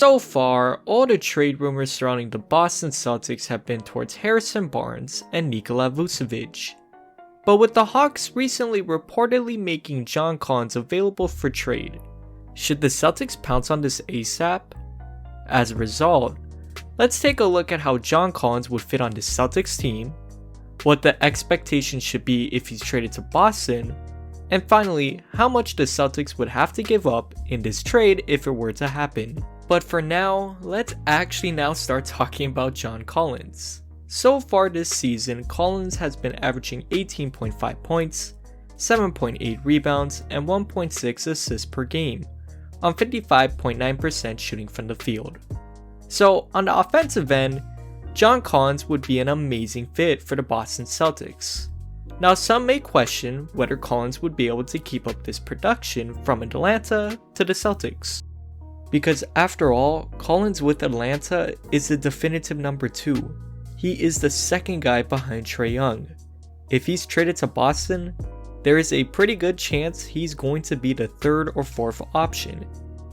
So far, all the trade rumors surrounding the Boston Celtics have been towards Harrison Barnes and Nikola Vucevic. But with the Hawks recently reportedly making John Collins available for trade, should the Celtics pounce on this ASAP? As a result, let's take a look at how John Collins would fit on the Celtics team, what the expectation should be if he's traded to Boston, and finally, how much the Celtics would have to give up in this trade if it were to happen. But for now, let's actually now start talking about John Collins. So far this season, Collins has been averaging 18.5 points, 7.8 rebounds, and 1.6 assists per game, on 55.9% shooting from the field. So on the offensive end, John Collins would be an amazing fit for the Boston Celtics. Now some may question whether Collins would be able to keep up this production from Atlanta to the Celtics. Because after all, Collins with Atlanta is the definitive number 2. He is the second guy behind Trae Young. If he's traded to Boston, there is a pretty good chance he's going to be the 3rd or 4th option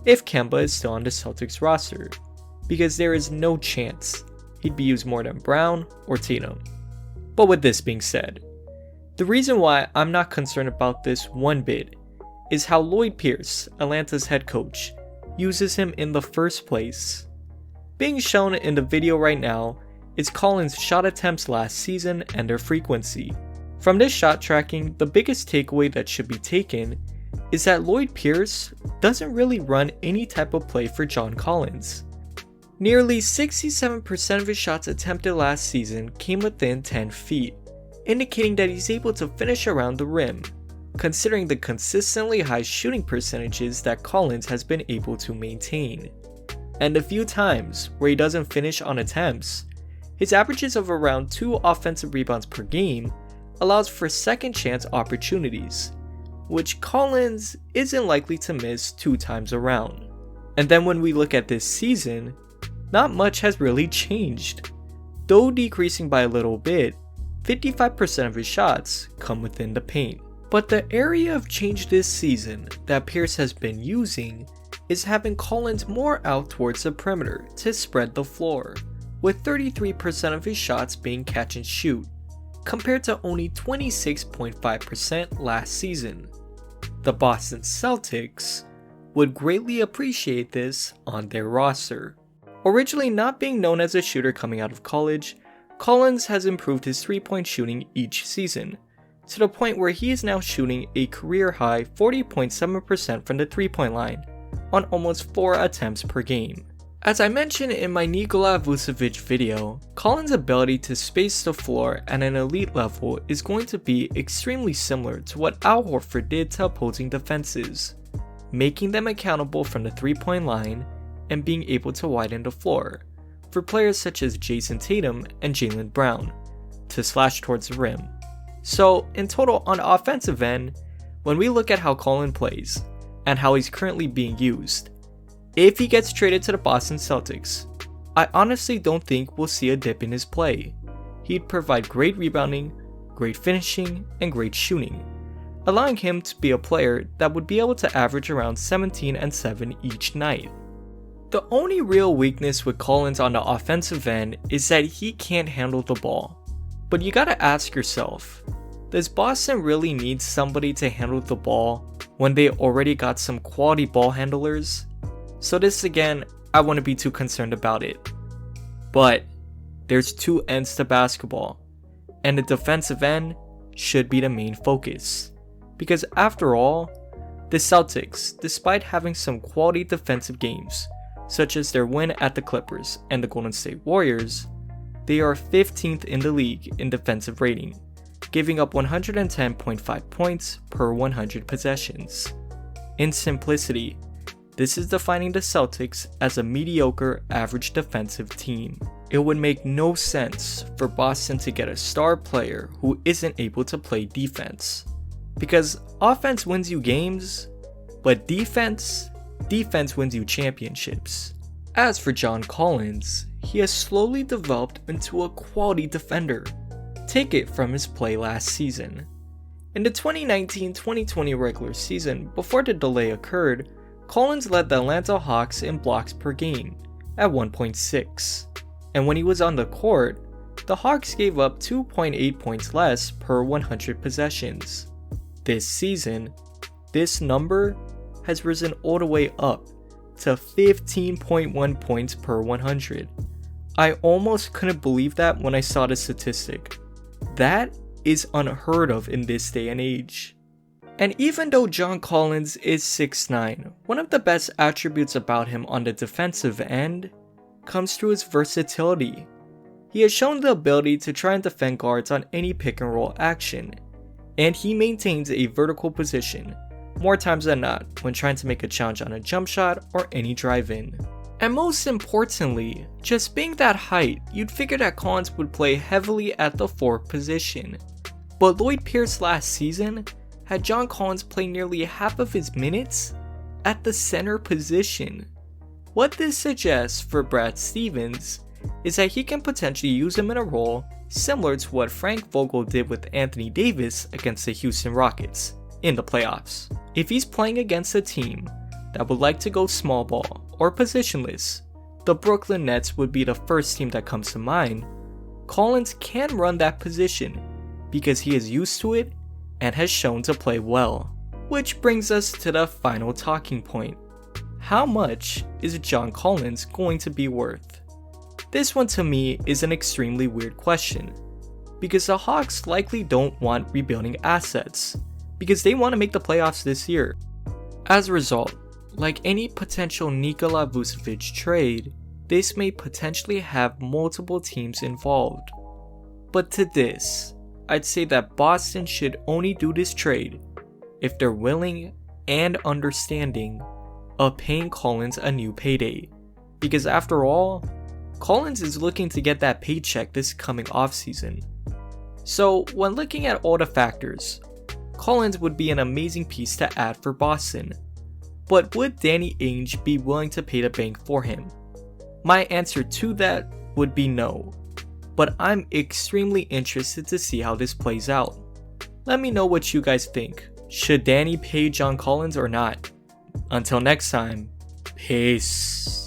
if Kemba is still on the Celtics roster, because there is no chance he'd be used more than Brown or Tatum. But with this being said, the reason why I'm not concerned about this one bit is how Lloyd Pierce, Atlanta's head coach, uses him in the first place. Being shown in the video right now is Collins' shot attempts last season and their frequency. From this shot tracking, the biggest takeaway that should be taken is that Lloyd Pierce doesn't really run any type of play for John Collins. Nearly 67% of his shots attempted last season came within 10 feet, indicating that he's able to finish around the rim, considering the consistently high shooting percentages that Collins has been able to maintain. And the few times where he doesn't finish on attempts, his averages of around 2 offensive rebounds per game allows for second chance opportunities, which Collins isn't likely to miss 2 times around. And then when we look at this season, not much has really changed. Though decreasing by a little bit, 55% of his shots come within the paint. But the area of change this season that Pierce has been using is having Collins more out towards the perimeter to spread the floor, with 33% of his shots being catch and shoot, compared to only 26.5% last season. The Boston Celtics would greatly appreciate this on their roster. Originally not being known as a shooter coming out of college, Collins has improved his 3-point shooting each season, to the point where he is now shooting a career-high 40.7% from the 3-point line, on almost 4 attempts per game. As I mentioned in my Nikola Vucevic video, Collins' ability to space the floor at an elite level is going to be extremely similar to what Al Horford did to opposing defenses, making them accountable from the 3-point line and being able to widen the floor for players such as Jason Tatum and Jaylen Brown to slash towards the rim. So in total on the offensive end, when we look at how Collins plays and how he's currently being used, if he gets traded to the Boston Celtics, I honestly don't think we'll see a dip in his play. He'd provide great rebounding, great finishing, and great shooting, allowing him to be a player that would be able to average around 17 and 7 each night. The only real weakness with Collins on the offensive end is that he can't handle the ball. But you gotta ask yourself, does Boston really need somebody to handle the ball when they already got some quality ball handlers? So this again, I wouldn't be too concerned about it. But there's 2 ends to basketball, and the defensive end should be the main focus. Because after all, the Celtics, despite having some quality defensive games, such as their win at the Clippers and the Golden State Warriors, they are 15th in the league in defensive rating, giving up 110.5 points per 100 possessions. In simplicity, this is defining the Celtics as a mediocre average defensive team. It would make no sense for Boston to get a star player who isn't able to play defense. Because offense wins you games, but defense wins you championships. As for John Collins, he has slowly developed into a quality defender. Take it from his play last season. In the 2019-2020 regular season, before the delay occurred, Collins led the Atlanta Hawks in blocks per game at 1.6, and when he was on the court, the Hawks gave up 2.8 points less per 100 possessions. This season, this number has risen all the way up to 15.1 points per 100. I almost couldn't believe that when I saw the statistic. That is unheard of in this day and age. And even though John Collins is 6'9", one of the best attributes about him on the defensive end comes through his versatility. He has shown the ability to try and defend guards on any pick and roll action, and he maintains a vertical position more times than not when trying to make a challenge on a jump shot or any drive-in. And most importantly, just being that height, you'd figure that Collins would play heavily at the 4 position. But Lloyd Pierce last season had John Collins play nearly half of his minutes at the center position. What this suggests for Brad Stevens is that he can potentially use him in a role similar to what Frank Vogel did with Anthony Davis against the Houston Rockets in the playoffs. If he's playing against a team that would like to go small ball or positionless, the Brooklyn Nets would be the first team that comes to mind. Collins can run that position because he is used to it and has shown to play well. Which brings us to the final talking point. How much is John Collins going to be worth? This one to me is an extremely weird question, because the Hawks likely don't want rebuilding assets, because they want to make the playoffs this year. As a result, like any potential Nikola Vucevic trade, this may potentially have multiple teams involved. But to this, I'd say that Boston should only do this trade if they're willing and understanding of paying Collins a new payday. Because after all, Collins is looking to get that paycheck this coming offseason. So when looking at all the factors, Collins would be an amazing piece to add for Boston. But would Danny Ainge be willing to pay the bank for him? My answer to that would be no. But I'm extremely interested to see how this plays out. Let me know what you guys think. Should Danny pay John Collins or not? Until next time, peace.